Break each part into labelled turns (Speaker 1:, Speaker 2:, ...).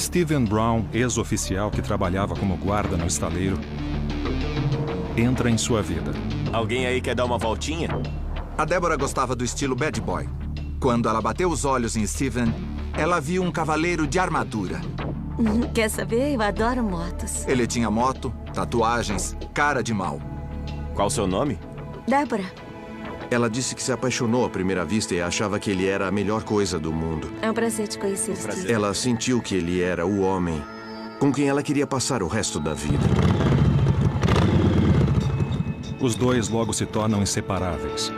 Speaker 1: Steven Brown, ex-oficial que trabalhava como guarda no estaleiro, entra em sua vida.
Speaker 2: Alguém aí quer dar uma voltinha?
Speaker 3: A Deborah gostava do estilo bad boy. Quando ela bateu os olhos em Steven, ela viu um cavaleiro de armadura.
Speaker 4: Quer saber? Eu adoro motos.
Speaker 3: Ele tinha moto, tatuagens, cara de mal.
Speaker 2: Qual o seu nome?
Speaker 4: Deborah.
Speaker 5: Ela disse que se apaixonou à primeira vista e achava que ele era a melhor coisa do mundo.
Speaker 4: É um prazer te conhecer, Steve.
Speaker 5: Ela sentiu que ele era o homem com quem ela queria passar o resto da vida.
Speaker 1: Os dois logo se tornam inseparáveis.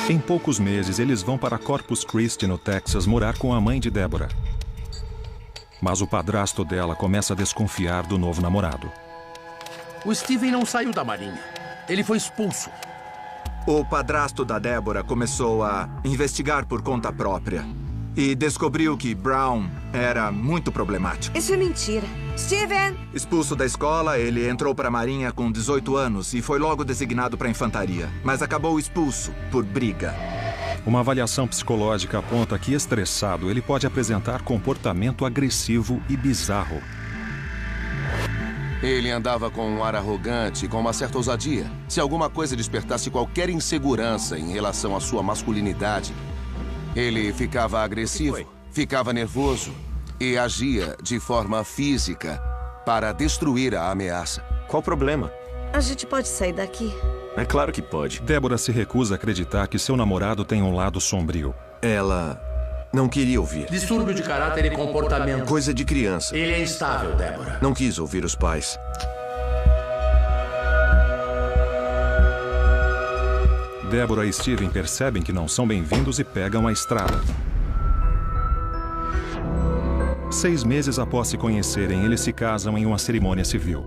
Speaker 1: Em poucos meses, eles vão para Corpus Christi, no Texas, morar com a mãe de Deborah. Mas o padrasto dela começa a desconfiar do novo namorado.
Speaker 6: O Steven não saiu da marinha. Ele foi expulso.
Speaker 3: O padrasto da Deborah começou a investigar por conta própria e descobriu que Brown era muito problemático.
Speaker 4: Isso é mentira. Steven!
Speaker 3: Expulso da escola, ele entrou para a marinha com 18 anos e foi logo designado para a infantaria, mas acabou expulso por briga.
Speaker 1: Uma avaliação psicológica aponta que, estressado, ele pode apresentar comportamento agressivo e bizarro.
Speaker 7: Ele andava com um ar arrogante, com uma certa ousadia. Se alguma coisa despertasse qualquer insegurança em relação à sua masculinidade, ele ficava agressivo, ficava nervoso e agia de forma física para destruir a ameaça.
Speaker 2: Qual o problema?
Speaker 4: A gente pode sair daqui?
Speaker 2: É claro que pode.
Speaker 1: Deborah se recusa a acreditar que seu namorado tem um lado sombrio.
Speaker 5: Ela não queria ouvir.
Speaker 6: Distúrbio de caráter e comportamento.
Speaker 5: Coisa de criança.
Speaker 6: Ele é instável, Deborah.
Speaker 5: Não quis ouvir os pais.
Speaker 1: Deborah e Steven percebem que não são bem-vindos e pegam a estrada. 6 meses após se conhecerem, eles se casam em uma cerimônia civil.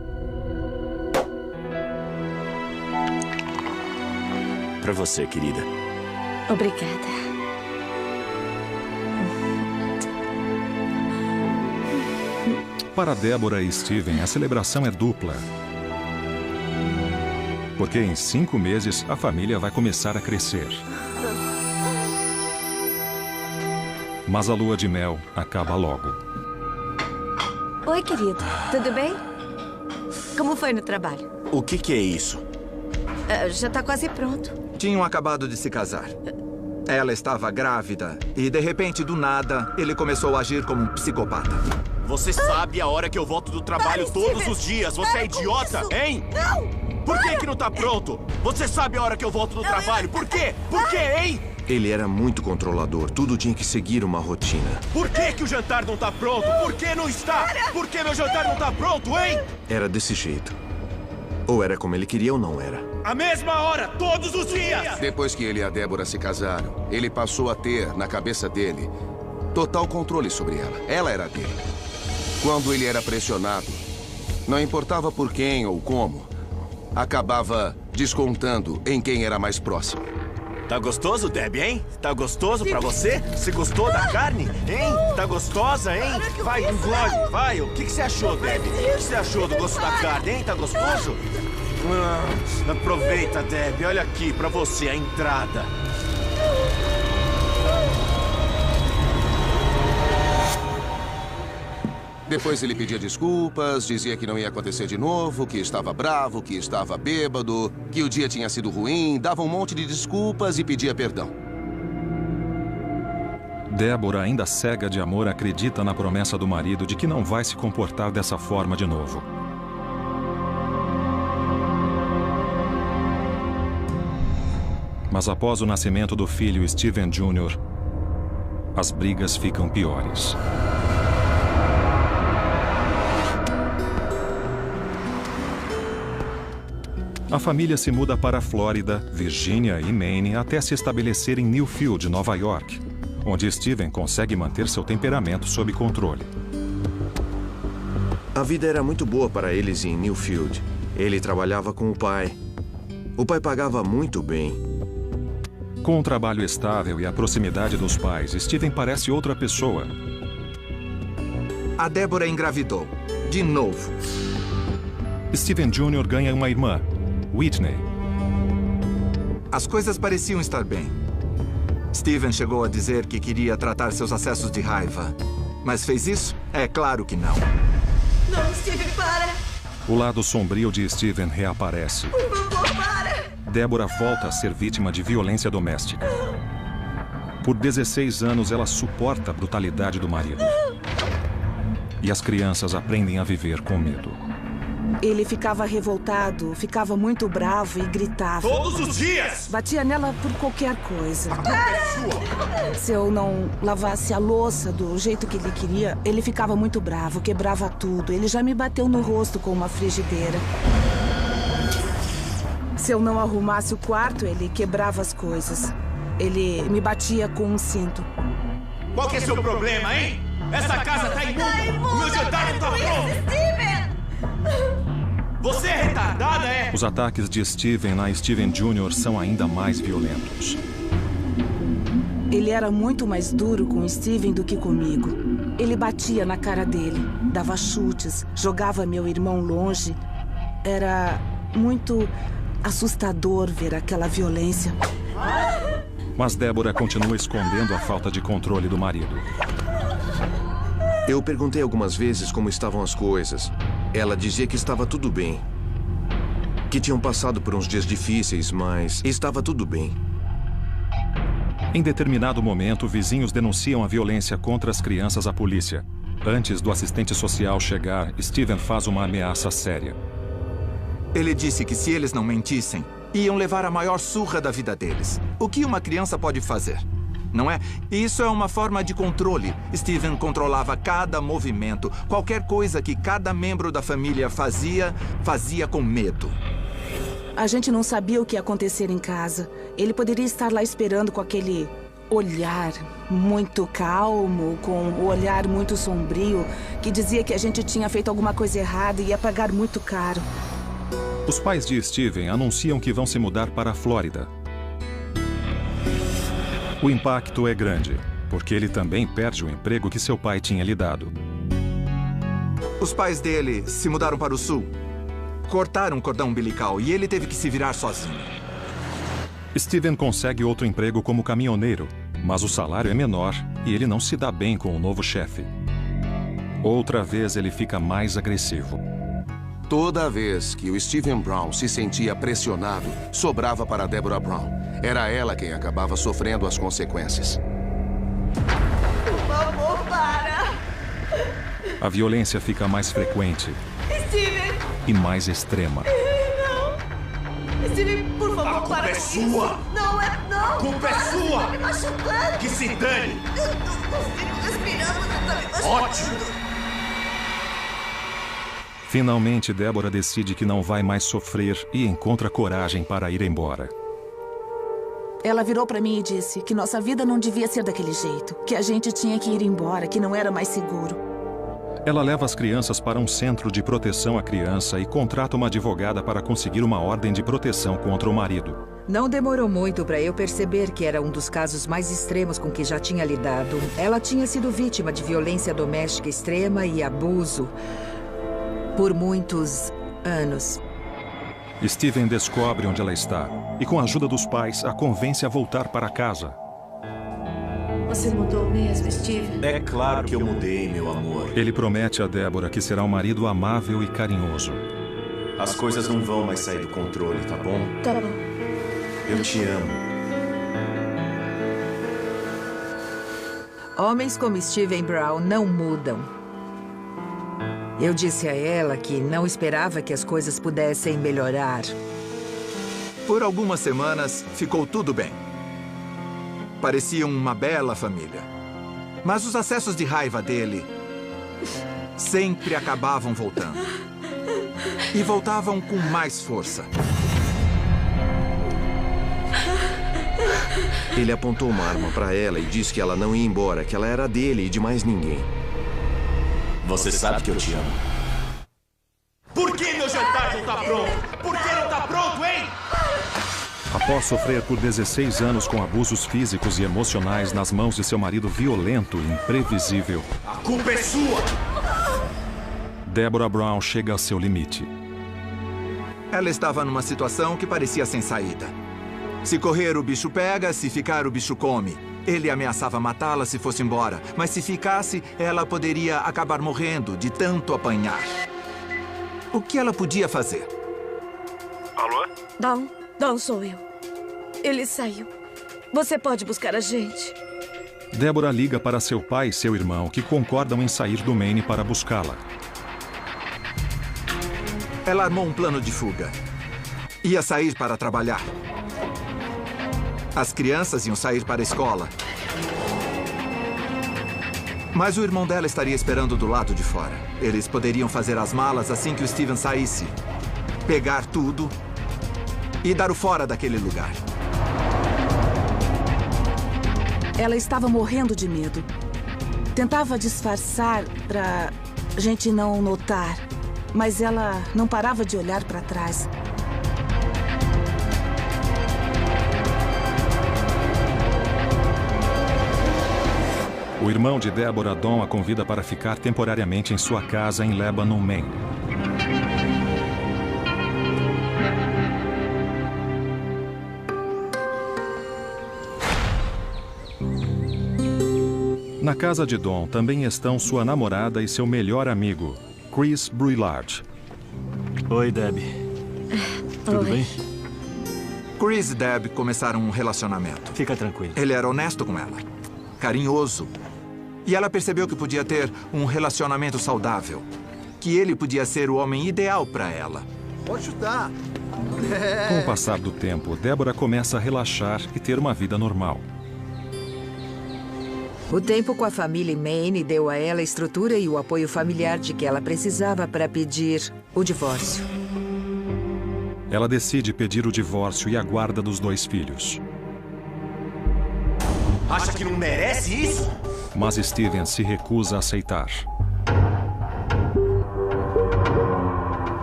Speaker 2: Pra você, querida.
Speaker 4: Obrigada.
Speaker 1: Para Deborah e Steven, a celebração é dupla. Porque em 5 meses, a família vai começar a crescer. Mas a lua de mel acaba logo.
Speaker 4: Oi, querido. Tudo bem? Como foi no trabalho?
Speaker 2: O que é isso?
Speaker 4: Já tá quase pronto.
Speaker 3: Tinham acabado de se casar. Ela estava grávida e, de repente, do nada, ele começou a agir como um psicopata.
Speaker 2: Você sabe a hora que eu volto do trabalho todos os dias. Você é idiota, hein?
Speaker 4: Não!
Speaker 2: Por que não tá pronto? Você sabe a hora que eu volto do trabalho. Por quê? Por quê, hein?
Speaker 5: Ele era muito controlador. Tudo tinha que seguir uma rotina.
Speaker 2: Por que o jantar não tá pronto? Por que não está? Por que meu jantar não tá pronto, hein?
Speaker 5: Era desse jeito. Ou era como ele queria ou não era.
Speaker 2: A mesma hora, todos os dias!
Speaker 7: Depois que ele e a Deborah se casaram, ele passou a ter, na cabeça dele, total controle sobre ela. Ela era dele. Quando ele era pressionado, não importava por quem ou como, acabava descontando em quem era mais próximo.
Speaker 2: Tá gostoso, Debbie, hein? Tá gostoso pra você? Você gostou da carne? Hein? Tá gostosa, hein? Vai, engole, vai. O que você achou, Debbie? O que você achou do gosto da carne, hein? Tá gostoso? Aproveita, Debbie. Olha aqui, pra você, a entrada.
Speaker 7: Depois ele pedia desculpas, dizia que não ia acontecer de novo, que estava bravo, que estava bêbado, que o dia tinha sido ruim, dava um monte de desculpas e pedia perdão.
Speaker 1: Deborah, ainda cega de amor, acredita na promessa do marido de que não vai se comportar dessa forma de novo. Mas após o nascimento do filho Steven Jr., as brigas ficam piores. A família se muda para a Flórida, Virgínia e Maine até se estabelecer em Newfield, Nova York, onde Steven consegue manter seu temperamento sob controle.
Speaker 5: A vida era muito boa para eles em Newfield. Ele trabalhava com o pai. O pai pagava muito bem.
Speaker 1: Com um trabalho estável e a proximidade dos pais, Steven parece outra pessoa.
Speaker 3: A Deborah engravidou. De novo.
Speaker 1: Steven Jr. ganha uma irmã, Whitney.
Speaker 3: As coisas pareciam estar bem. Steven chegou a dizer que queria tratar seus acessos de raiva Mas fez isso? É claro que não.
Speaker 4: Não, Steven, para!
Speaker 1: O lado sombrio de Steven reaparece.
Speaker 4: Por favor, para!
Speaker 1: Débora volta a ser vítima de violência doméstica. Por 16 anos, ela suporta a brutalidade do marido. E as crianças aprendem a viver com medo.
Speaker 8: Ele ficava revoltado, ficava muito bravo e gritava.
Speaker 2: Todos os dias!
Speaker 8: Batia nela por qualquer coisa. Se eu não lavasse a louça do jeito que ele queria, ele ficava muito bravo, quebrava tudo. Ele já me bateu no rosto com uma frigideira. Se eu não arrumasse o quarto, ele quebrava as coisas. Ele me batia com um cinto.
Speaker 2: Qual que é seu problema, hein? Essa casa tá imunda! O meu jantar não tá pronto!
Speaker 4: Steven!
Speaker 2: Você é retardada, é?
Speaker 1: Os ataques de Steven na Steven Jr. são ainda mais violentos.
Speaker 8: Ele era muito mais duro com Steven do que comigo. Ele batia na cara dele, dava chutes, jogava meu irmão longe. Era muito assustador ver aquela violência.
Speaker 1: Mas Débora continua escondendo a falta de controle do marido.
Speaker 5: Eu perguntei algumas vezes como estavam as coisas. Ela dizia que estava tudo bem. Que tinham passado por uns dias difíceis, mas estava tudo bem.
Speaker 1: Em determinado momento, vizinhos denunciam a violência contra as crianças à polícia. Antes do assistente social chegar, Steven faz uma ameaça séria.
Speaker 3: Ele disse que se eles não mentissem, iam levar a maior surra da vida deles. O que uma criança pode fazer? Não é? Isso é uma forma de controle. Steven controlava cada movimento. Qualquer coisa que cada membro da família fazia com medo.
Speaker 8: A gente não sabia o que ia acontecer em casa. Ele poderia estar lá esperando com aquele olhar muito calmo, com o olhar muito sombrio, que dizia que a gente tinha feito alguma coisa errada e ia pagar muito caro.
Speaker 1: Os pais de Steven anunciam que vão se mudar para a Flórida. O impacto é grande, porque ele também perde o emprego que seu pai tinha lhe dado.
Speaker 3: Os pais dele se mudaram para o sul. Cortaram o cordão umbilical e ele teve que se virar sozinho.
Speaker 1: Steven consegue outro emprego como caminhoneiro, mas o salário é menor e ele não se dá bem com o novo chefe. Outra vez ele fica mais agressivo.
Speaker 7: Toda vez que o Steven Brown se sentia pressionado, sobrava para Deborah Brown. Era ela quem acabava sofrendo as consequências.
Speaker 4: Por favor, para!
Speaker 1: A violência fica mais frequente
Speaker 4: Steven!
Speaker 1: e mais extrema.
Speaker 4: Não! Steven, por favor,
Speaker 2: A culpa
Speaker 4: para!
Speaker 2: é sua!
Speaker 4: Não é, não!
Speaker 2: A culpa é sua!
Speaker 4: Tá me machucando!
Speaker 2: Que se dane!
Speaker 4: Eu não consigo respirar, você tá me machucando!
Speaker 2: Ótimo!
Speaker 1: Finalmente, Débora decide que não vai mais sofrer e encontra coragem para ir embora.
Speaker 8: Ela virou para mim e disse que nossa vida não devia ser daquele jeito, que a gente tinha que ir embora, que não era mais seguro.
Speaker 1: Ela leva as crianças para um centro de proteção à criança e contrata uma advogada para conseguir uma ordem de proteção contra o marido.
Speaker 9: Não demorou muito para eu perceber que era um dos casos mais extremos com que já tinha lidado. Ela tinha sido vítima de violência doméstica extrema e abuso por muitos anos.
Speaker 1: Steven descobre onde ela está e, com a ajuda dos pais, a convence a voltar para casa.
Speaker 4: Você mudou mesmo, Steven?
Speaker 2: É claro que eu mudei, meu amor.
Speaker 1: Ele promete a Débora que será um marido amável e carinhoso.
Speaker 2: As coisas não vão mais sair do controle, tá bom?
Speaker 4: Tá bom.
Speaker 2: Eu te amo.
Speaker 9: Homens como Steven Brown não mudam. Eu disse a ela que não esperava que as coisas pudessem melhorar.
Speaker 3: Por algumas semanas, ficou tudo bem. Pareciam uma bela família. Mas os acessos de raiva dele sempre acabavam voltando. E voltavam com mais força.
Speaker 5: Ele apontou uma arma para ela e disse que ela não ia embora, que ela era dele e de mais ninguém.
Speaker 2: Você sabe que eu te amo. Por que meu jantar não tá pronto? Por que não tá pronto, hein?
Speaker 1: Após sofrer por 16 anos com abusos físicos e emocionais nas mãos de seu marido violento e imprevisível,
Speaker 2: A culpa é sua!
Speaker 1: Deborah Brown chega ao seu limite.
Speaker 3: Ela estava numa situação que parecia sem saída. Se correr, o bicho pega, se ficar, o bicho come. Ele ameaçava matá-la se fosse embora, mas se ficasse, ela poderia acabar morrendo de tanto apanhar. O que ela podia fazer?
Speaker 10: Alô? Dawn, sou eu. Ele saiu. Você pode buscar a gente?
Speaker 1: Deborah liga para seu pai e seu irmão, que concordam em sair do Maine para buscá-la.
Speaker 3: Ela armou um plano de fuga. Ia sair para trabalhar. As crianças iam sair para a escola. Mas o irmão dela estaria esperando do lado de fora. Eles poderiam fazer as malas assim que o Steven saísse. Pegar tudo e dar o fora daquele lugar.
Speaker 8: Ela estava morrendo de medo. Tentava disfarçar para a gente não notar, mas ela não parava de olhar para trás.
Speaker 1: O irmão de Deborah, Don, a convida para ficar temporariamente em sua casa em Lebanon, Maine. Na casa de Don também estão sua namorada e seu melhor amigo, Chris Brouillard.
Speaker 2: Oi, Debbie. Tudo bem?
Speaker 3: Chris e Deb começaram um relacionamento.
Speaker 2: Fica tranquilo.
Speaker 3: Ele era honesto com ela, carinhoso. E ela percebeu que podia ter um relacionamento saudável. Que ele podia ser o homem ideal para ela.
Speaker 6: Pode chutar.
Speaker 1: Com o passar do tempo, Deborah começa a relaxar e ter uma vida normal.
Speaker 9: O tempo com a família em Maine deu a ela a estrutura e o apoio familiar de que ela precisava para pedir o divórcio.
Speaker 1: Ela decide pedir o divórcio e a guarda dos 2 filhos.
Speaker 2: Acha que não merece isso?
Speaker 1: Mas Steven se recusa a aceitar.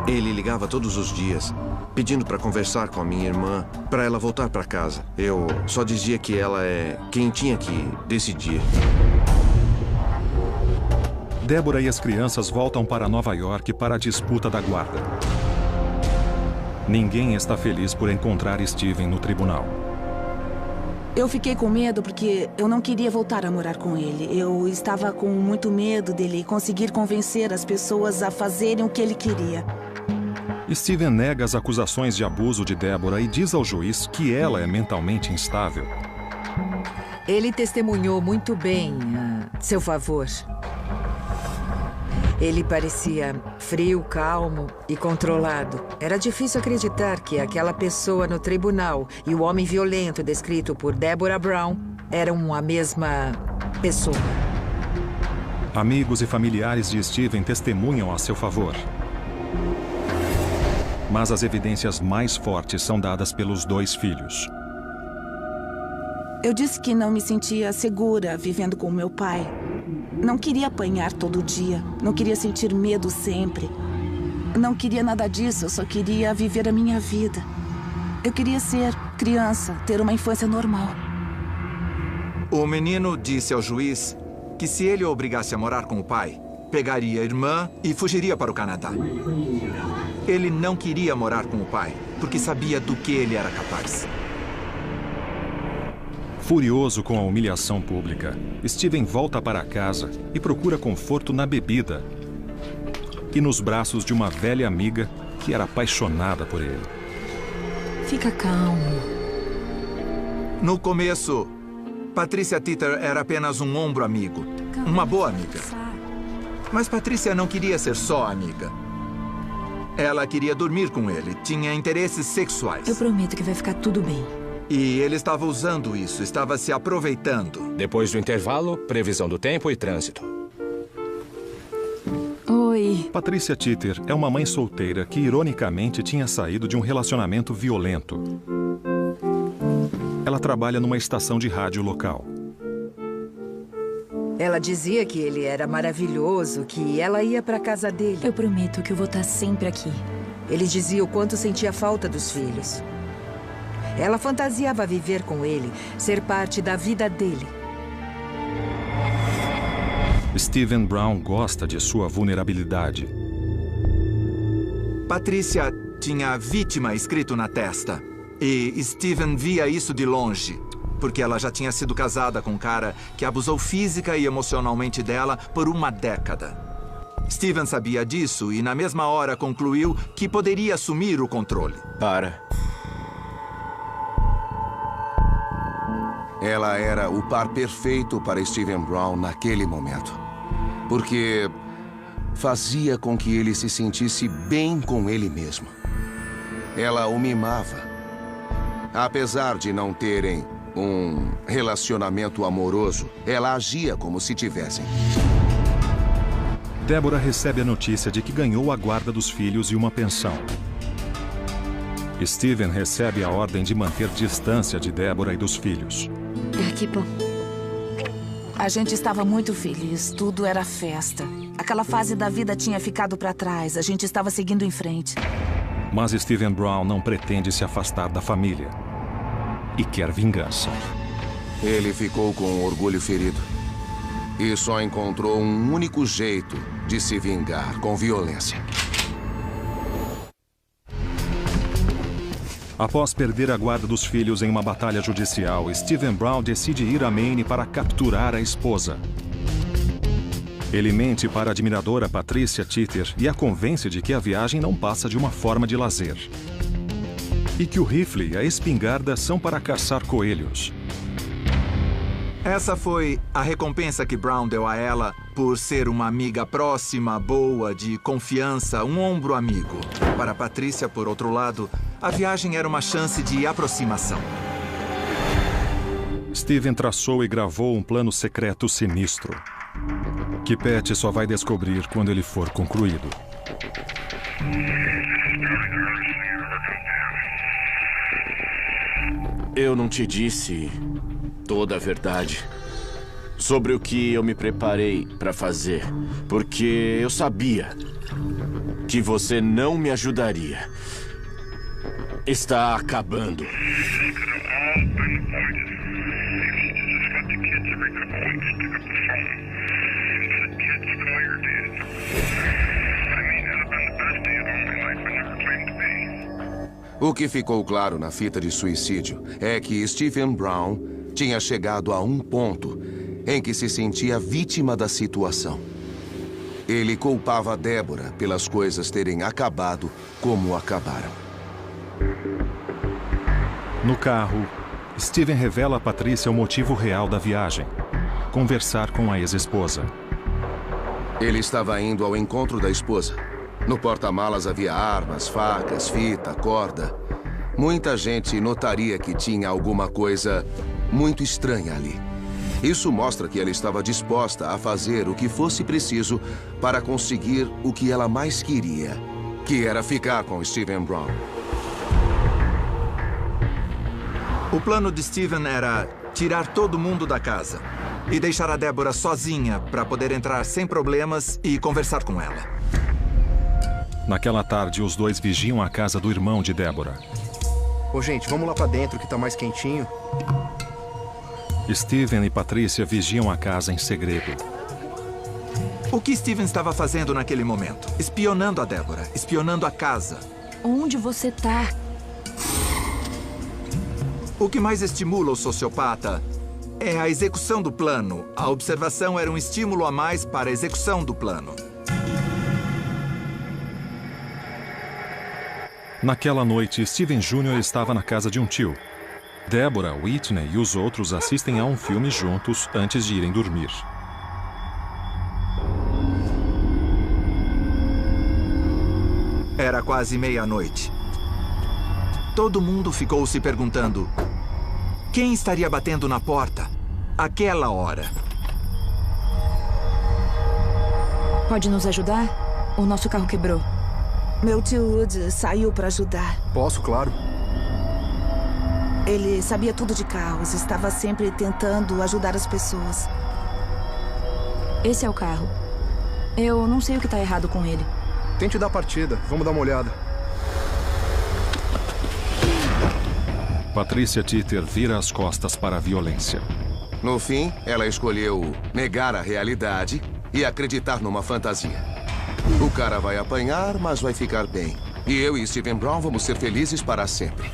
Speaker 5: Ele ligava todos os dias, pedindo para conversar com a minha irmã, para ela voltar para casa. Eu só dizia que ela é quem tinha que decidir.
Speaker 1: Deborah e as crianças voltam para Nova York para a disputa da guarda. Ninguém está feliz por encontrar Steven no tribunal.
Speaker 8: Eu fiquei com medo porque eu não queria voltar a morar com ele. Eu estava com muito medo dele conseguir convencer as pessoas a fazerem o que ele queria.
Speaker 1: Steven nega as acusações de abuso de Deborah e diz ao juiz que ela é mentalmente instável.
Speaker 9: Ele testemunhou muito bem a seu favor. Ele parecia frio, calmo e controlado. Era difícil acreditar que aquela pessoa no tribunal e o homem violento descrito por Deborah Brown eram a mesma pessoa.
Speaker 1: Amigos e familiares de Steven testemunham a seu favor. Mas as evidências mais fortes são dadas pelos 2 filhos.
Speaker 8: Eu disse que não me sentia segura vivendo com meu pai. Não queria apanhar todo dia. Não queria sentir medo sempre. Não queria nada disso. Eu só queria viver a minha vida. Eu queria ser criança, ter uma infância normal.
Speaker 3: O menino disse ao juiz que se ele o obrigasse a morar com o pai, pegaria a irmã e fugiria para o Canadá. Ele não queria morar com o pai, porque sabia do que ele era capaz.
Speaker 1: Furioso com a humilhação pública, Steven volta para casa e procura conforto na bebida e nos braços de uma velha amiga que era apaixonada por ele.
Speaker 10: Fica calmo.
Speaker 3: No começo, Patricia Teeter era apenas um ombro amigo, uma boa amiga. Mas Patricia não queria ser só amiga. Ela queria dormir com ele, tinha interesses sexuais.
Speaker 10: Eu prometo que vai ficar tudo bem.
Speaker 3: E ele estava usando isso, estava se aproveitando.
Speaker 11: Depois do intervalo, previsão do tempo e trânsito.
Speaker 10: Oi.
Speaker 1: Patricia Teeter é uma mãe solteira que, ironicamente, tinha saído de um relacionamento violento. Ela trabalha numa estação de rádio local.
Speaker 9: Ela dizia que ele era maravilhoso, que ela ia para a casa dele.
Speaker 10: Eu prometo que eu vou estar sempre aqui.
Speaker 9: Ele dizia o quanto sentia falta dos filhos. Ela fantasiava viver com ele, ser parte da vida dele.
Speaker 1: Steven Brown gosta de sua vulnerabilidade.
Speaker 3: Patricia tinha vítima escrito na testa. E Steven via isso de longe. porque ela já tinha sido casada com um cara que abusou física e emocionalmente dela por uma década. Steven sabia disso e, na mesma hora, concluiu que poderia assumir o controle.
Speaker 2: Para.
Speaker 7: Ela era o par perfeito para Steven Brown naquele momento. Porque fazia com que ele se sentisse bem com ele mesmo. Ela o mimava. Apesar de não terem um relacionamento amoroso, ela agia como se tivessem.
Speaker 1: Deborah recebe a notícia de que ganhou a guarda dos filhos e uma pensão. Steven recebe a ordem de manter distância de Deborah e dos filhos.
Speaker 4: Que bom.
Speaker 8: A gente estava muito feliz, tudo era festa. Aquela fase da vida tinha ficado para trás, a gente estava seguindo em frente.
Speaker 1: Mas Steven Brown não pretende se afastar da família e quer vingança.
Speaker 7: Ele ficou com o orgulho ferido e só encontrou um único jeito de se vingar, com violência.
Speaker 1: Após perder a guarda dos filhos em uma batalha judicial, Steven Brown decide ir a Maine para capturar a esposa. Ele mente para a admiradora Patricia Teeter e a convence de que a viagem não passa de uma forma de lazer. E que o rifle e a espingarda são para caçar coelhos.
Speaker 3: Essa foi a recompensa que Brown deu a ela por ser uma amiga próxima, boa, de confiança, um ombro amigo. Para Patricia, por outro lado, a viagem era uma chance de aproximação.
Speaker 1: Steven traçou e gravou um plano secreto sinistro, que Pat só vai descobrir quando ele for concluído.
Speaker 2: Eu não te disse toda a verdade sobre o que eu me preparei para fazer, porque eu sabia que você não me ajudaria. Está acabando.
Speaker 7: O que ficou claro na fita de suicídio é que Steven Brown tinha chegado a um ponto em que se sentia vítima da situação. Ele culpava Deborah pelas coisas terem acabado como acabaram.
Speaker 1: No carro, Steven revela a Patricia o motivo real da viagem: conversar com a ex-esposa.
Speaker 7: Ele estava indo ao encontro da esposa. No porta-malas havia armas, facas, fita, corda. Muita gente notaria que tinha alguma coisa muito estranha ali. Isso mostra que ela estava disposta a fazer o que fosse preciso para conseguir o que ela mais queria, que era ficar com Steven Brown.
Speaker 3: O plano de Steven era tirar todo mundo da casa e deixar a Deborah sozinha para poder entrar sem problemas e conversar com ela.
Speaker 1: Naquela tarde, os dois vigiam a casa do irmão de Deborah.
Speaker 12: Ô, gente, vamos lá pra dentro que tá mais quentinho.
Speaker 1: Steven e Patricia vigiam a casa em segredo.
Speaker 3: O que Steven estava fazendo naquele momento? Espionando a Deborah, espionando a casa.
Speaker 10: Onde você tá?
Speaker 3: O que mais estimula o sociopata é a execução do plano. A observação era um estímulo a mais para a execução do plano.
Speaker 1: Naquela noite, Steven Jr. estava na casa de um tio. Deborah, Whitney e os outros assistem a um filme juntos antes de irem dormir.
Speaker 3: Era quase meia-noite. Todo mundo ficou se perguntando: quem estaria batendo na porta àquela hora?
Speaker 10: Pode nos ajudar? O nosso carro quebrou.
Speaker 8: Meu tio Wood saiu para ajudar.
Speaker 12: Posso, claro.
Speaker 8: Ele sabia tudo de carros, estava sempre tentando ajudar as pessoas.
Speaker 10: Esse é o carro. Eu não sei o que está errado com ele.
Speaker 12: Tente dar partida, vamos dar uma olhada.
Speaker 1: Patricia Teeter vira as costas para a violência.
Speaker 7: No fim, ela escolheu negar a realidade e acreditar numa fantasia. O cara vai apanhar, mas vai ficar bem. E eu e Steven Brown vamos ser felizes para sempre.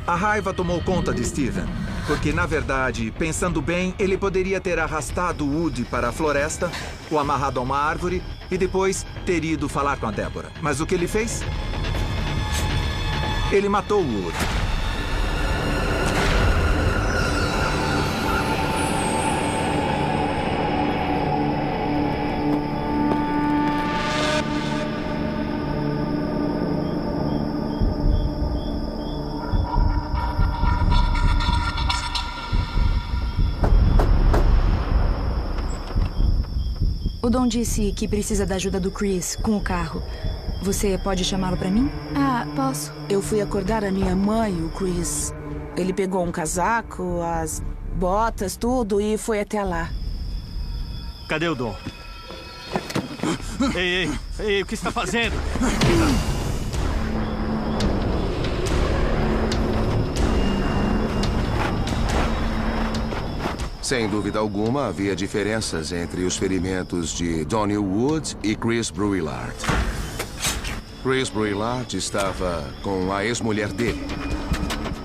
Speaker 3: A raiva tomou conta de Steven. Porque, na verdade, pensando bem, ele poderia ter arrastado Wood para a floresta, o amarrado a uma árvore e depois ter ido falar com a Deborah. Mas o que ele fez? Ele matou o Wood.
Speaker 13: O Don disse que precisa da ajuda do Chris com o carro. Você pode chamá-lo pra mim?
Speaker 10: Ah, posso.
Speaker 8: Eu fui acordar a minha mãe, o Chris. Ele pegou um casaco, as botas, tudo e foi até lá.
Speaker 2: Cadê o Don? Ei, o que está fazendo?
Speaker 7: Sem dúvida alguma, havia diferenças entre os ferimentos de Donnie Wood e Chris Bruyllard. Chris Bruyllard estava com a ex-mulher dele.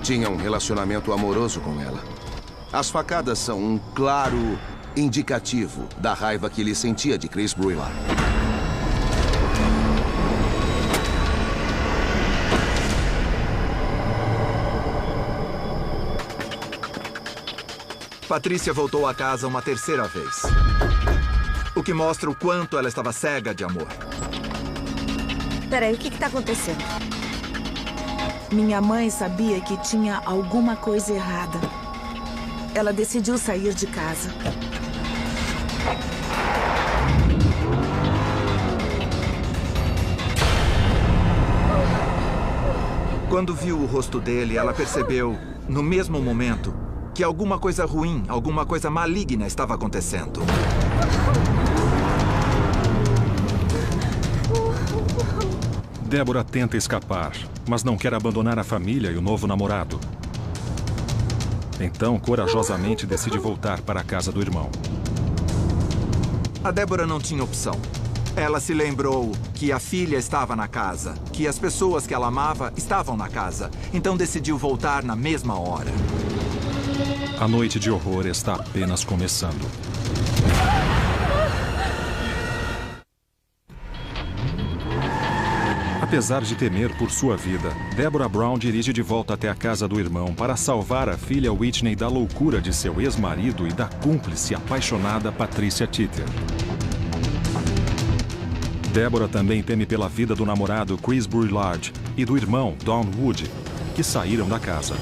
Speaker 7: Tinha um relacionamento amoroso com ela. As facadas são um claro indicativo da raiva que ele sentia de Chris Bruyllard.
Speaker 3: Patrícia voltou a casa uma terceira vez. O que mostra o quanto ela estava cega de amor.
Speaker 4: Peraí, o que está acontecendo?
Speaker 8: Minha mãe sabia que tinha alguma coisa errada. Ela decidiu sair de casa.
Speaker 3: Quando viu o rosto dele, ela percebeu, no mesmo momento, que alguma coisa ruim, alguma coisa maligna estava acontecendo.
Speaker 1: Deborah tenta escapar, mas não quer abandonar a família e o novo namorado. Então, corajosamente, decide voltar para a casa do irmão.
Speaker 3: A Deborah não tinha opção. Ela se lembrou que a filha estava na casa, que as pessoas que ela amava estavam na casa. Então decidiu voltar na mesma hora.
Speaker 1: A noite de horror está apenas começando. Apesar de temer por sua vida, Deborah Brown dirige de volta até a casa do irmão para salvar a filha Whitney da loucura de seu ex-marido e da cúmplice apaixonada Patricia Titter. Deborah também teme pela vida do namorado Chris Bruyllard e do irmão Don Wood, que saíram da casa.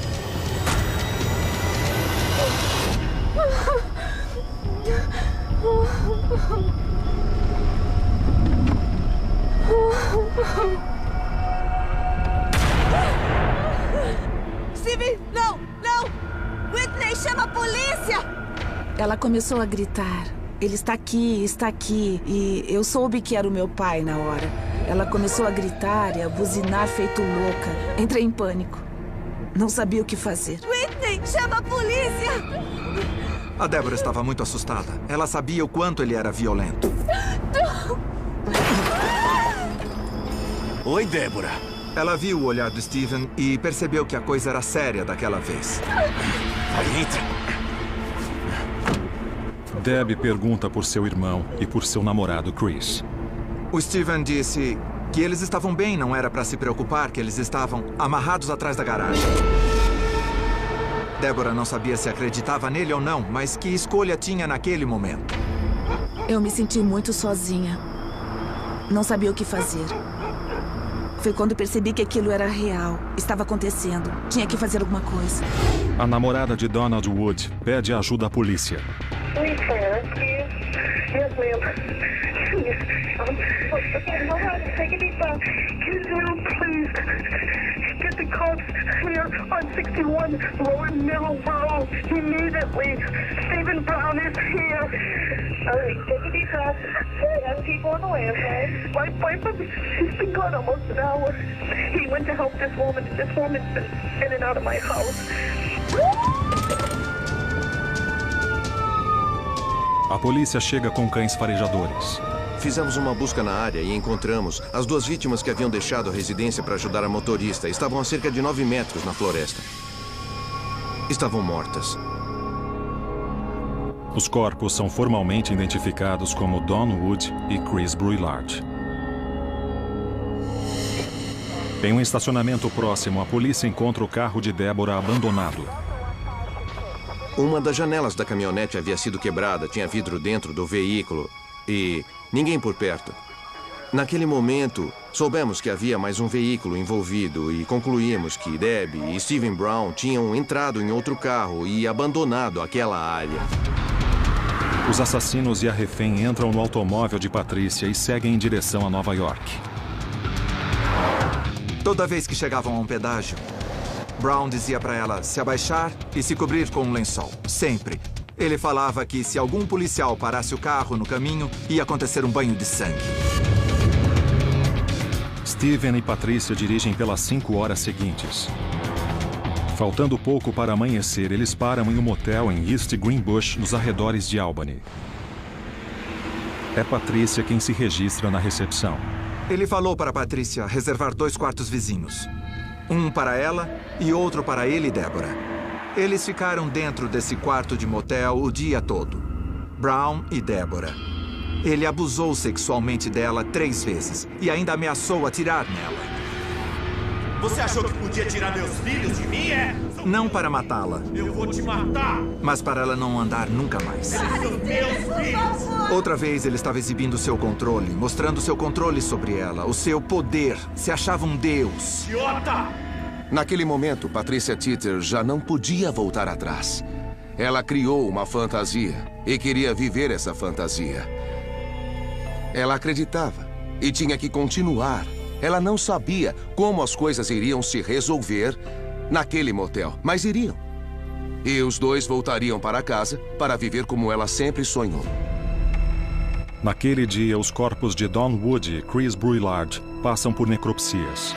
Speaker 10: Steve, não! Whitney, chama a polícia!
Speaker 8: Ela começou a gritar. Ele está aqui, e eu soube que era o meu pai na hora. Ela começou a gritar e a buzinar feito louca. Entrei em pânico. Não sabia o que fazer.
Speaker 10: Whitney, chama a polícia!
Speaker 3: A Deborah estava muito assustada. Ela sabia o quanto ele era violento.
Speaker 2: Oi, Deborah.
Speaker 3: Ela viu o olhar do Steven e percebeu que a coisa era séria daquela vez.
Speaker 2: Vai, entra.
Speaker 1: Deb pergunta por seu irmão e por seu namorado Chris.
Speaker 3: O Steven disse que eles estavam bem, não era para se preocupar, que eles estavam amarrados atrás da garagem. Deborah não sabia se acreditava nele ou não, mas que escolha tinha naquele momento.
Speaker 8: Eu me senti muito sozinha. Não sabia o que fazer. Foi quando percebi que aquilo era real. Estava acontecendo. Tinha que fazer alguma coisa.
Speaker 1: A namorada de Donald Wood pede ajuda à polícia.
Speaker 14: Get the cops here on 61 Lower Middle Road immediately. Stephen Brown is here. All right, take a deep breath. We have people on the way, okay? My boyfriend, he's been gone almost an hour. He went to help this woman. This woman's been in and out of my house.
Speaker 1: A polícia chega com cães farejadores.
Speaker 5: Fizemos uma busca na área e encontramos as duas vítimas que haviam deixado a residência para ajudar a motorista. Estavam a cerca de 9 metros na floresta. estavam mortas.
Speaker 1: Os corpos são formalmente identificados como Dawn Wood e Chris Brouillard. Em um estacionamento próximo, a polícia encontra o carro de Deborah abandonado.
Speaker 5: Uma das janelas da caminhonete havia sido quebrada, tinha vidro dentro do veículo e ninguém por perto. Naquele momento, soubemos que havia mais um veículo envolvido e concluímos que Debbie e Steven Brown tinham entrado em outro carro e abandonado aquela área.
Speaker 1: Os assassinos e a refém entram no automóvel de Patrícia e seguem em direção a Nova York.
Speaker 3: Toda vez que chegavam a um pedágio, Brown dizia para ela se abaixar e se cobrir com um lençol. Sempre. Ele falava que se algum policial parasse o carro no caminho, ia acontecer um banho de sangue.
Speaker 1: Steven e Patrícia dirigem pelas 5 horas seguintes. Faltando pouco para amanhecer, eles param em um motel em East Greenbush, nos arredores de Albany. É Patrícia quem se registra na recepção.
Speaker 3: Ele falou para Patrícia reservar 2 quartos vizinhos. Um para ela e outro para ele e Deborah. Eles ficaram dentro desse quarto de motel o dia todo. Brown e Deborah. Ele abusou sexualmente dela 3 vezes e ainda ameaçou atirar nela.
Speaker 2: Você achou que podia tirar meus filhos de mim, é?
Speaker 3: Não para matá-la.
Speaker 2: Eu vou te matar!
Speaker 3: Mas para ela não andar nunca mais.
Speaker 2: Meus filhos!
Speaker 3: Outra vez ele estava exibindo seu controle, mostrando seu controle sobre ela, o seu poder. Se achava um deus.
Speaker 2: Idiota!
Speaker 7: Naquele momento, Patrícia Titter já não podia voltar atrás. Ela criou uma fantasia e queria viver essa fantasia. Ela acreditava e tinha que continuar. Ela não sabia como as coisas iriam se resolver naquele motel, mas iriam. E os dois voltariam para casa para viver como ela sempre sonhou.
Speaker 1: Naquele dia, os corpos de Dawn Wood e Chris Brouillard passam por necropsias.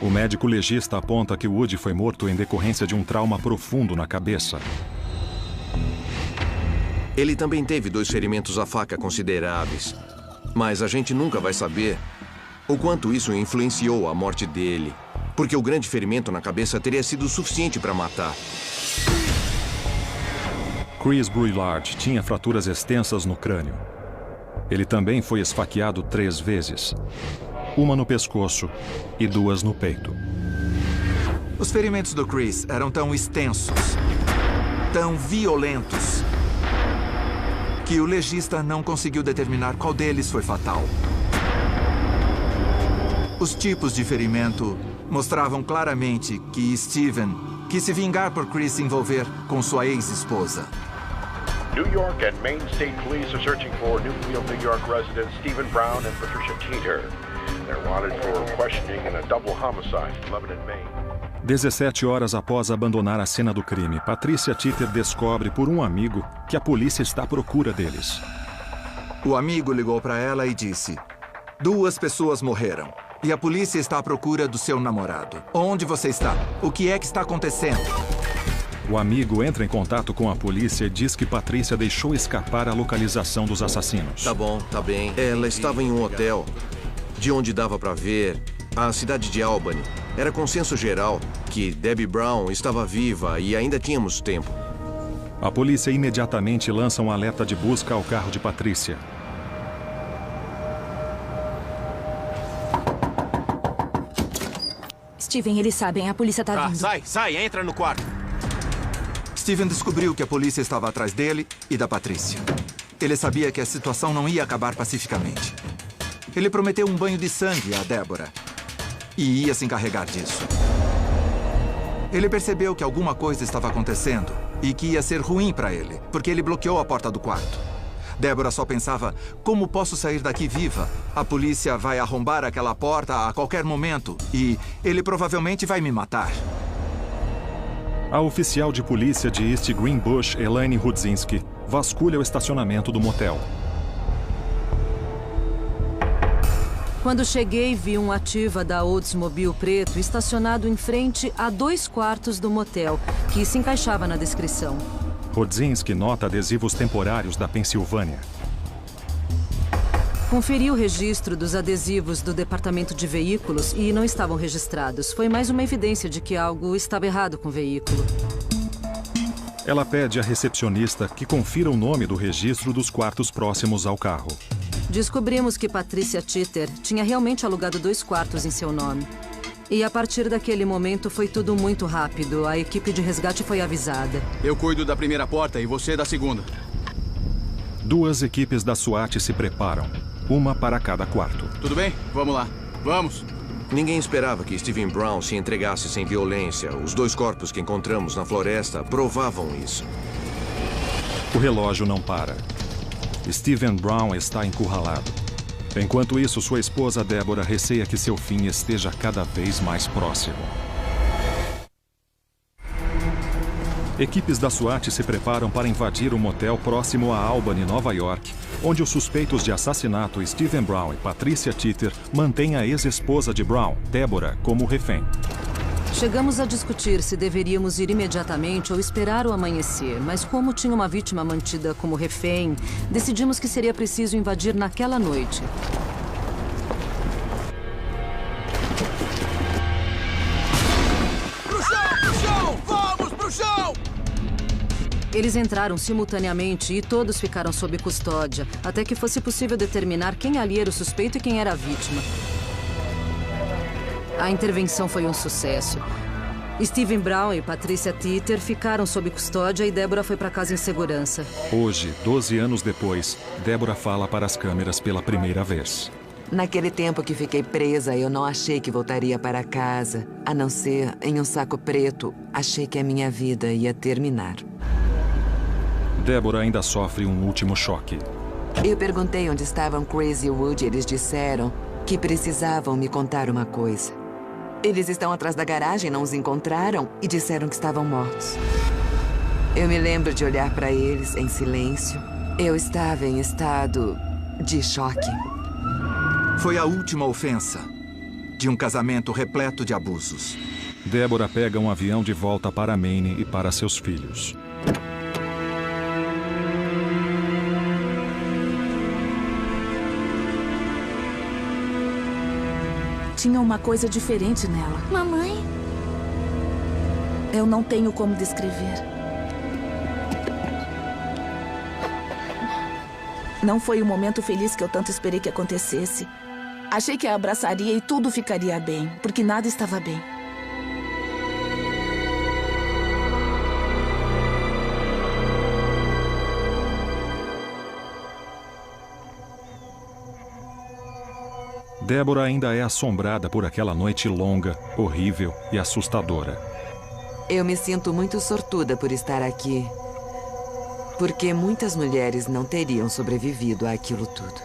Speaker 1: O médico legista aponta que Wood foi morto em decorrência de um trauma profundo na cabeça.
Speaker 5: Ele também teve 2 ferimentos à faca consideráveis. Mas a gente nunca vai saber o quanto isso influenciou a morte dele. Porque o grande ferimento na cabeça teria sido suficiente para matar.
Speaker 1: Chris Brouillard tinha fraturas extensas no crânio. Ele também foi esfaqueado 3 vezes. Uma no pescoço e 2 no peito.
Speaker 3: Os ferimentos do Chris eram tão extensos, tão violentos, que o legista não conseguiu determinar qual deles foi fatal. Os tipos de ferimento mostravam claramente que Steven quis se vingar por Chris se envolver com sua ex-esposa.
Speaker 15: New York and Maine State Police are searching for Newfield, New York residents Steven Brown and Patricia Teeter. They're wanted for questioning in a double homicide in Lebanon, Maine.
Speaker 1: 17 horas após abandonar a cena do crime, Patrícia Titter descobre por um amigo que a polícia está à procura deles.
Speaker 3: O amigo ligou para ela e disse: 2 pessoas morreram e a polícia está à procura do seu namorado. Onde você está? O que é que está acontecendo?
Speaker 1: O amigo entra em contato com a polícia e diz que Patrícia deixou escapar a localização dos assassinos.
Speaker 5: Tá bom, tá bem. Ela estava em um hotel, de onde dava para ver a cidade de Albany. Era consenso geral que Debbie Brown estava viva e ainda tínhamos tempo.
Speaker 1: A polícia imediatamente lança um alerta de busca ao carro de Patrícia.
Speaker 13: Steven, eles sabem, a polícia tá vindo.
Speaker 2: Sai, entra no quarto.
Speaker 3: Steven descobriu que a polícia estava atrás dele e da Patrícia. Ele sabia que a situação não ia acabar pacificamente. Ele prometeu um banho de sangue a Deborah e ia se encarregar disso. Ele percebeu que alguma coisa estava acontecendo e que ia ser ruim para ele, porque ele bloqueou a porta do quarto. Deborah só pensava: como posso sair daqui viva? A polícia vai arrombar aquela porta a qualquer momento e ele provavelmente vai me matar.
Speaker 1: A oficial de polícia de East Greenbush, Elaine Rudzinski, vasculha o estacionamento do motel.
Speaker 16: Quando cheguei, vi um Ativa da Oldsmobile preto estacionado em frente a 2 quartos do motel, que se encaixava na descrição.
Speaker 1: Rudzinski nota adesivos temporários da Pensilvânia.
Speaker 16: Conferi o registro dos adesivos do departamento de veículos e não estavam registrados. Foi mais uma evidência de que algo estava errado com o veículo.
Speaker 1: Ela pede à recepcionista que confira o nome do registro dos quartos próximos ao carro.
Speaker 16: Descobrimos que Patricia Teeter tinha realmente alugado 2 quartos em seu nome. E a partir daquele momento foi tudo muito rápido. A equipe de resgate foi avisada.
Speaker 17: Eu cuido da primeira porta e você da segunda.
Speaker 1: 2 equipes da SWAT se preparam, uma para cada quarto.
Speaker 17: Tudo bem? Vamos lá. Vamos.
Speaker 5: Ninguém esperava que Stephen Brown se entregasse sem violência. Os 2 corpos que encontramos na floresta provavam isso.
Speaker 1: O relógio não para. Stephen Brown está encurralado. Enquanto isso, sua esposa Deborah receia que seu fim esteja cada vez mais próximo. Equipes da SWAT se preparam para invadir um motel próximo a Albany, Nova York, onde os suspeitos de assassinato Stephen Brown e Patricia Teeter mantêm a ex-esposa de Brown, Deborah, como refém.
Speaker 16: Chegamos a discutir se deveríamos ir imediatamente ou esperar o amanhecer, mas como tinha uma vítima mantida como refém, decidimos que seria preciso invadir naquela noite.
Speaker 17: Pro chão! Pro chão! Vamos pro chão!
Speaker 16: Eles entraram simultaneamente e todos ficaram sob custódia, até que fosse possível determinar quem ali era o suspeito e quem era a vítima. A intervenção foi um sucesso. Stephen Brown e Patricia Teeter ficaram sob custódia e Deborah foi para casa em segurança.
Speaker 1: Hoje, 12 anos depois, Deborah fala para as câmeras pela primeira vez.
Speaker 18: Naquele tempo que fiquei presa, eu não achei que voltaria para casa. A não ser em um saco preto, achei que a minha vida ia terminar.
Speaker 1: Deborah ainda sofre um último choque.
Speaker 18: Eu perguntei onde estavam Chris e Wood e eles disseram que precisavam me contar uma coisa. Eles estão atrás da garagem, não os encontraram e disseram que estavam mortos. Eu me lembro de olhar para eles em silêncio. Eu estava em estado de choque.
Speaker 3: Foi a última ofensa de um casamento repleto de abusos.
Speaker 1: Deborah pega um avião de volta para Maine e para seus filhos.
Speaker 8: Tinha uma coisa diferente nela.
Speaker 10: Mamãe?
Speaker 8: Eu não tenho como descrever. Não foi o momento feliz que eu tanto esperei que acontecesse. Achei que a abraçaria e tudo ficaria bem, porque nada estava bem.
Speaker 1: Deborah ainda é assombrada por aquela noite longa, horrível e assustadora.
Speaker 18: Eu me sinto muito sortuda por estar aqui, porque muitas mulheres não teriam sobrevivido àquilo tudo.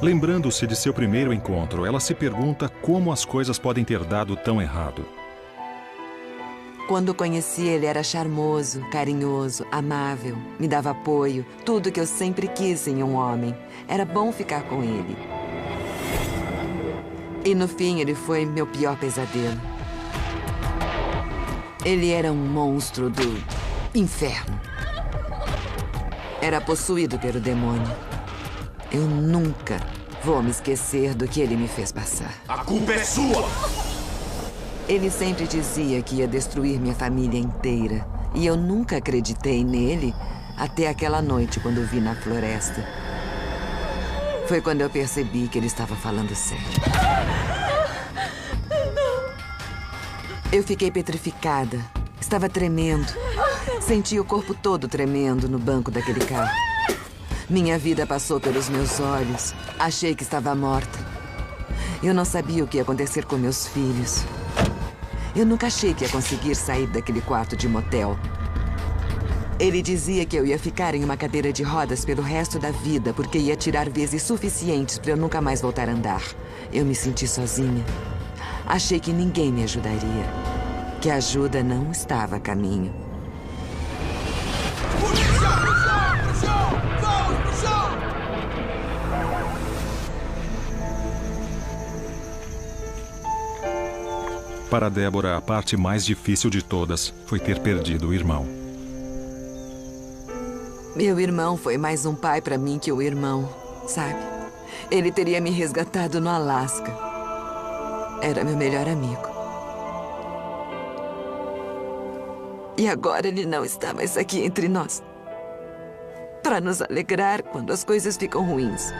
Speaker 1: Lembrando-se de seu primeiro encontro, ela se pergunta como as coisas podem ter dado tão errado.
Speaker 18: Quando o conheci, ele era charmoso, carinhoso, amável, me dava apoio, tudo que eu sempre quis em um homem. Era bom ficar com ele. E no fim, ele foi meu pior pesadelo. Ele era um monstro do inferno. Era possuído pelo demônio. Eu nunca vou me esquecer do que ele me fez passar.
Speaker 2: A culpa é sua!
Speaker 18: Ele sempre dizia que ia destruir minha família inteira. E eu nunca acreditei nele até aquela noite quando o vi na floresta. Foi quando eu percebi que ele estava falando sério. Eu fiquei petrificada. Estava tremendo. Senti o corpo todo tremendo no banco daquele carro. Minha vida passou pelos meus olhos. Achei que estava morta. Eu não sabia o que ia acontecer com meus filhos. Eu nunca achei que ia conseguir sair daquele quarto de motel. Ele dizia que eu ia ficar em uma cadeira de rodas pelo resto da vida, porque ia tirar vezes suficientes para eu nunca mais voltar a andar. Eu me senti sozinha. Achei que ninguém me ajudaria. Que a ajuda não estava a caminho.
Speaker 1: Para Deborah, a parte mais difícil de todas foi ter perdido o irmão.
Speaker 18: Meu irmão foi mais um pai para mim que o irmão, sabe? Ele teria me resgatado no Alasca. Era meu melhor amigo. E agora ele não está mais aqui entre nós. Para nos alegrar quando as coisas ficam ruins.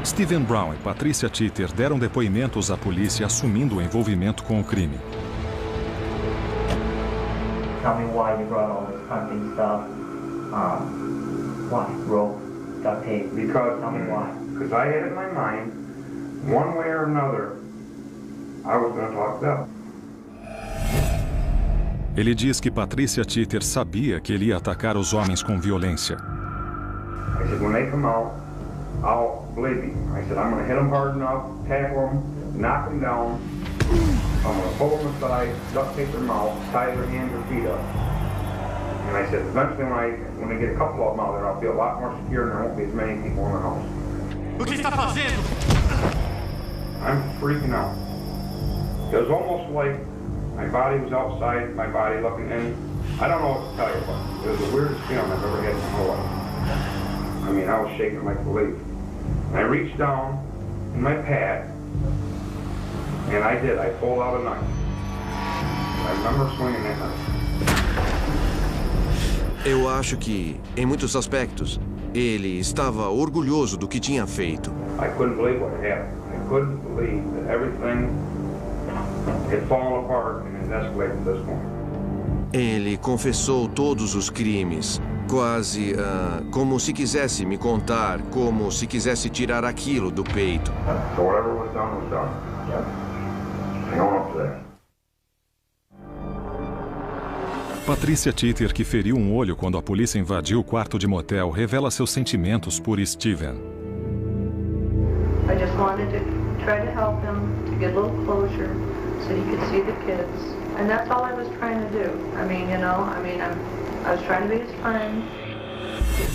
Speaker 1: Stephen Brown e Patricia Teeter deram depoimentos à polícia assumindo o envolvimento com o crime.
Speaker 19: Tell me why you brought all this hunting stuff. Why? Rope, duct tape.
Speaker 20: Because,
Speaker 19: tell me why.
Speaker 20: Because I had in my mind, one way or another, I was going to talk to them.
Speaker 1: Ele diz que Patricia Teeter sabia que ele ia atacar os homens com violência.
Speaker 20: I said, when they come out, believe me, I said, I'm going to hit them hard enough, tackle them, knock them down. I'm going to pull them aside, duct tape their mouth, tie their hands or feet up. And I said, eventually when I get a couple of them out there, I'll feel a lot more secure and there won't be as many people in the house.
Speaker 17: O que está fazendo?
Speaker 20: I'm freaking out. It was almost like my body was outside, my body looking in. I don't know what to tell you about. It was the weirdest feeling I've ever had in my whole life. I mean, I was shaking like a leaf. And I reached down in my pad, and I pulled out a knife. I remember swinging that knife.
Speaker 5: Eu acho que, em muitos aspectos, ele estava orgulhoso do que tinha feito.
Speaker 20: I couldn't believe what had happened. I couldn't believe that everything had fallen apart and had escalated to this point.
Speaker 5: Ele confessou todos os crimes, quase como se quisesse me contar, como se quisesse tirar aquilo do peito.
Speaker 20: So whatever was done was done. Hang on up to that.
Speaker 1: Patricia Teeter, que feriu um olho quando a polícia invadiu o quarto de motel, revela seus sentimentos por Stephen.
Speaker 21: I just wanted to try to help him to get a little closure so he could see the kids. And that's all I was trying to do. I was trying to be his friend.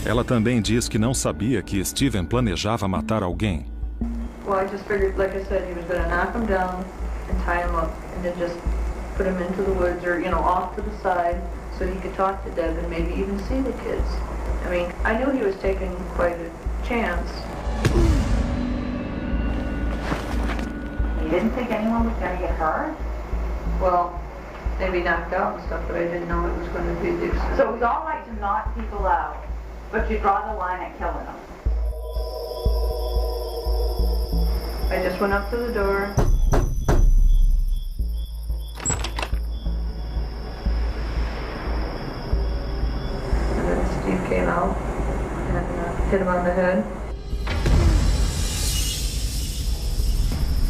Speaker 1: Ela também diz que não sabia que Stephen planejava matar alguém.
Speaker 21: Well, I just figured, like I said, he was going to knock him down and tie him up and then just put him into the woods or, off to the side so he could talk to Deb and maybe even see the kids. I mean, I knew he was taking quite a chance.
Speaker 22: You didn't think anyone was going to get hurt?
Speaker 21: Well, maybe knocked out and stuff, but I didn't know it was going to be the extent.
Speaker 22: So it was all right to knock people out, but you draw the line at killing them.
Speaker 21: I just went up to the door. And then Steve came out and hit him on the head.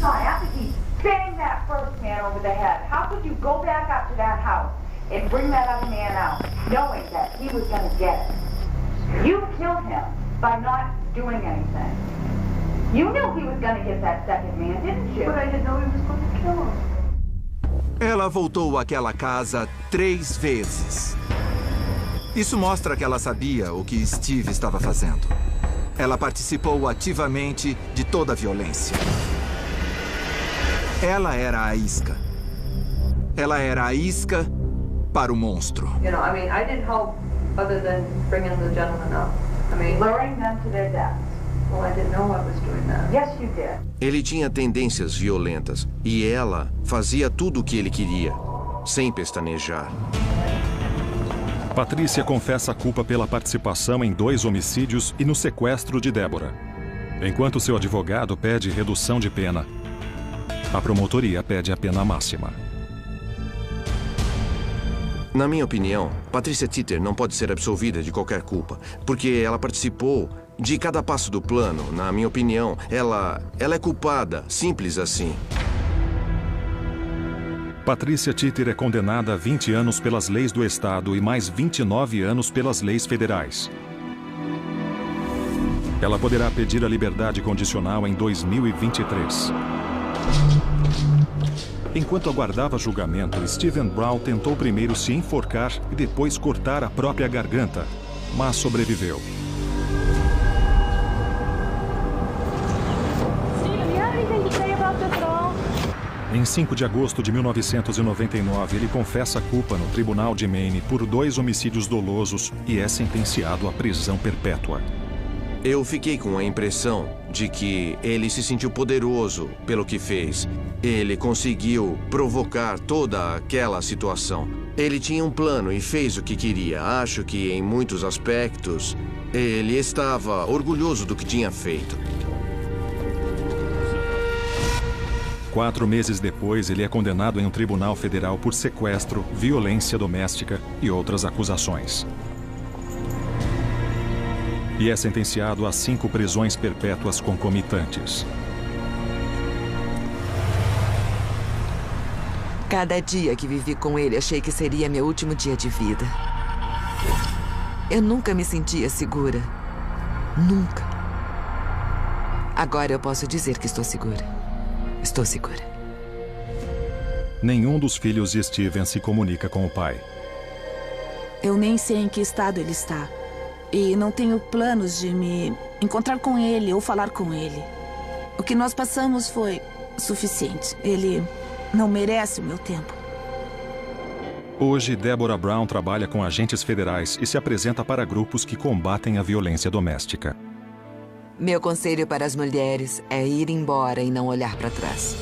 Speaker 22: So after he banged that first man over the head, how could you go back up to that house and bring that other man out, knowing that he was going to get it? You killed him by not doing anything. You knew he was going to get that second man, didn't you?
Speaker 21: But I didn't know he was going to kill him.
Speaker 3: Ela voltou àquela casa 3 vezes. Isso mostra que ela sabia o que Steve estava fazendo. Ela participou ativamente de toda a violência. Ela era a isca. Ela era a isca para o monstro.
Speaker 21: I didn't help other than bringing the gentleman up.
Speaker 22: Luring them to their death.
Speaker 21: Well, I didn't know I was doing that.
Speaker 22: Yes, you did.
Speaker 5: Ele tinha tendências violentas e ela fazia tudo o que ele queria, sem pestanejar.
Speaker 1: Patrícia confessa a culpa pela participação em 2 homicídios e no sequestro de Débora, enquanto seu advogado pede redução de pena. A promotoria pede a pena máxima.
Speaker 5: Na minha opinião, Patricia Teeter não pode ser absolvida de qualquer culpa, porque ela participou de cada passo do plano. Na minha opinião, ela é culpada, simples assim.
Speaker 1: Patricia Teeter é condenada a 20 anos pelas leis do Estado e mais 29 anos pelas leis federais. Ela poderá pedir a liberdade condicional em 2023. Enquanto aguardava julgamento, Stephen Brown tentou primeiro se enforcar e depois cortar a própria garganta, mas sobreviveu. Em 5 de agosto de 1999, ele confessa culpa no tribunal de Maine por 2 homicídios dolosos e é sentenciado à prisão perpétua.
Speaker 5: Eu fiquei com a impressão de que ele se sentiu poderoso pelo que fez. Ele conseguiu provocar toda aquela situação. Ele tinha um plano e fez o que queria. Acho que, em muitos aspectos, ele estava orgulhoso do que tinha feito.
Speaker 1: 4 meses depois, ele é condenado em um tribunal federal por sequestro, violência doméstica e outras acusações. E é sentenciado a 5 prisões perpétuas concomitantes.
Speaker 18: Cada dia que vivi com ele, achei que seria meu último dia de vida. Eu nunca me sentia segura. Nunca. Agora eu posso dizer que estou segura. Estou segura.
Speaker 1: Nenhum dos filhos de Steven se comunica com o pai.
Speaker 8: Eu nem sei em que estado ele está. E não tenho planos de me encontrar com ele ou falar com ele. O que nós passamos foi suficiente. Ele não merece o meu tempo.
Speaker 1: Hoje, Deborah Brown trabalha com agentes federais e se apresenta para grupos que combatem a violência doméstica.
Speaker 18: Meu conselho para as mulheres é ir embora e não olhar para trás.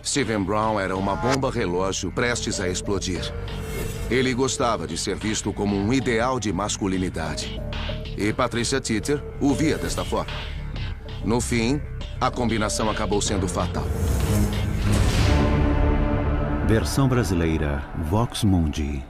Speaker 7: Steven Brown era uma bomba relógio prestes a explodir. Ele gostava de ser visto como um ideal de masculinidade. E Patricia Teeter o via desta forma. No fim, a combinação acabou sendo fatal.
Speaker 6: Versão brasileira, Vox Mundi.